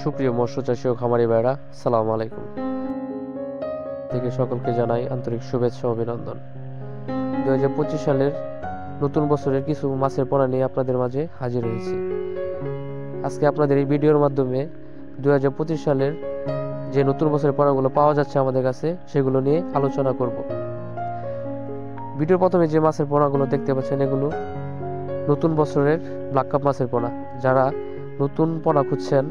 সুপ্রিয় মৎস্য চাষী ও খামারি ভাইরা, সালাম আলাইকুম। থেকে সকলকে জানাই আন্তরিক শুভেচ্ছা ও অভিনন্দন। 2025 সালের নতুন বছরের কিছু মাছের পোনা নিয়ে আপনাদের মাঝে হাজির হয়েছি। আজকে আপনাদের এই ভিডিওর মাধ্যমে 2025 সালের যে নতুন বছরের পোনাগুলো পাওয়া যাচ্ছে আমাদের কাছে সেগুলো নিয়ে আলোচনা করব। ভিডিওর প্রথমে যে মাছের পোনাগুলো দেখতে পাচ্ছেন এগুলো নতুন বছরের ব্ল্যাক কাপ মাছের পোনা। যারা নতুন পোনা খুঁজছেন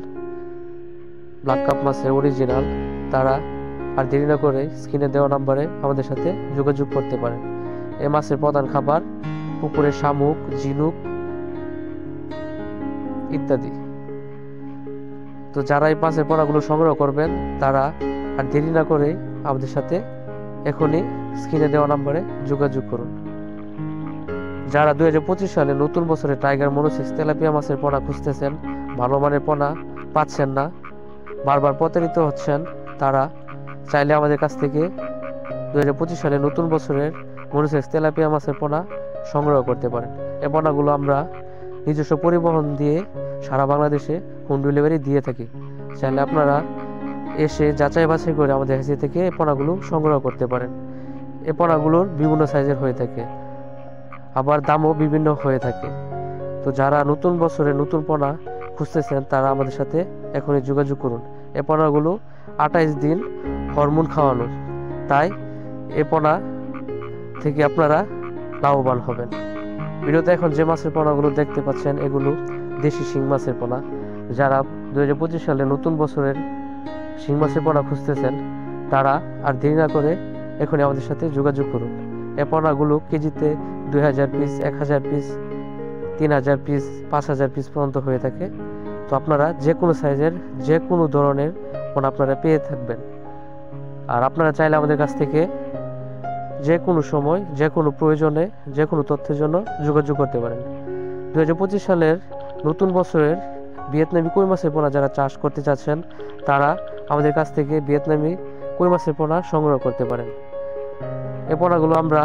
ব্ল্যাক কাপ মাছের অরিজিনাল, তারা আর দেরি না করে স্ক্রিনে দেওয়া নাম্বারে আমাদের সাথে যোগাযোগ করতে পারেন। এই মাছের প্রধান খাবার পুকুরে শামুক, ঝিনুক ইত্যাদি। তো যারা এই মাছের পোনাগুলো সংগ্রহ করবেন তারা আর দেরি না করে আমাদের সাথে এখনই স্ক্রিনে দেওয়া নাম্বারে যোগাযোগ করুন। যারা 2025 সালে নতুন বছরে টাইগার মনোসেক্স তেলাপিয়া মাছের পোনা খুঁজতেছেন, ভালো মানের পোনা পাচ্ছেন না, বারবার প্রতারিত হচ্ছেন, তারা চাইলে আমাদের কাছ থেকে 2025 সালে নতুন বছরের মনোসেক্স তেলাপিয়া মাছের পোনা সংগ্রহ করতে পারেন। এই পোনাগুলো আমরা নিজস্ব পরিবহন দিয়ে সারা বাংলাদেশে হোম ডেলিভারি দিয়ে থাকি। চাইলে আপনারা এসে যাচাই বাছাই করে আমাদের কাছ থেকে এই পোনাগুলো সংগ্রহ করতে পারেন। এই পোনাগুলোর বিভিন্ন সাইজের হয়ে থাকে, আবার দামও বিভিন্ন হয়ে থাকে। তো যারা নতুন বছরে নতুন পোনা খুঁজতেছেন তারা আমাদের সাথে এখনই যোগাযোগ করুন। এই পোনাগুলো 28 দিন হরমোন খাওয়ানো, তাই এই পোনা থেকে আপনারা লাভবান হবেন। ভিডিওতে এখন যে মাছের পোনাগুলো দেখতে পাচ্ছেন এগুলো দেশি শিং মাছের পোনা। যারা 2025 সালে নতুন বছরের শিং মাছের পোনা খুঁজতেছেন তারা আর দেরি না করে এখনই আমাদের সাথে যোগাযোগ করুন। এই পোনাগুলো কেজিতে 2000 পিস, 1000 পিস, 3000 পিস, 5000 পিস পর্যন্ত হয়ে থাকে। তো আপনারা যে কোনো সাইজের যে কোনো ধরনের পোনা আপনারা পেয়ে থাকবেন। আর আপনারা চাইলে আমাদের কাছ থেকে যে কোনো সময় যে কোনো প্রয়োজনে যে কোনো তথ্যের জন্য যোগাযোগ করতে পারেন। 2025 সালের নতুন বছরের ভিয়েতনামি কই মাছের পোনা যারা চাষ করতে চাচ্ছেন তারা আমাদের কাছ থেকে ভিয়েতনামি কই মাছের পোনা সংগ্রহ করতে পারেন। এই পোনাগুলো আমরা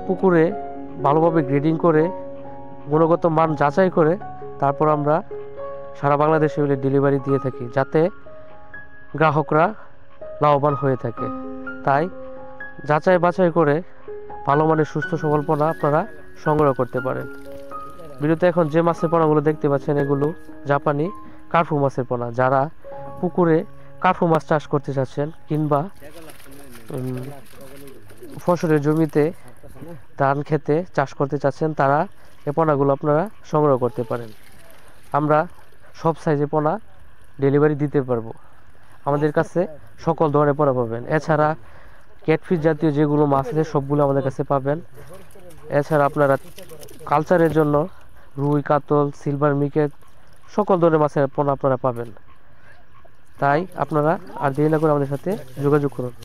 পুকুরে ভালোভাবে গ্রেডিং করে গুণগত মান যাচাই করে তারপর আমরা সারা বাংলাদেশে ডেলিভারি দিয়ে থাকি, যাতে গ্রাহকরা লাভবান হয়ে থাকে। তাই যাচাই বাছাই করে ভালো মানের সুস্থ সবল পোনা আপনারা সংগ্রহ করতে পারেন। ভিডিওতে এখন যে মাছের পোনাগুলো দেখতে পাচ্ছেন এগুলো জাপানি কার্ফু মাছের পোনা। যারা পুকুরে কার্ফু মাছ চাষ করতে চাচ্ছেন কিংবা ফসলের জমিতে ধান খেতে চাষ করতে চাচ্ছেন তারা এই পোনাগুলো আপনারা সংগ্রহ করতে পারেন। আমরা সব সাইজে পোনা ডেলিভারি দিতে পারবো। আমাদের কাছে সকল ধরনের পোনা পাবেন। এছাড়া ক্যাটফিশ জাতীয় যেগুলো মাছ আছে সবগুলো আমাদের কাছে পাবেন। এছাড়া আপনারা কালচারের জন্য রুই, কাতল, সিলভার মিকেট সকল ধরনের মাছের পোনা আপনারা পাবেন। তাই আপনারা আর দেরি না করে আমাদের সাথে যোগাযোগ করুন।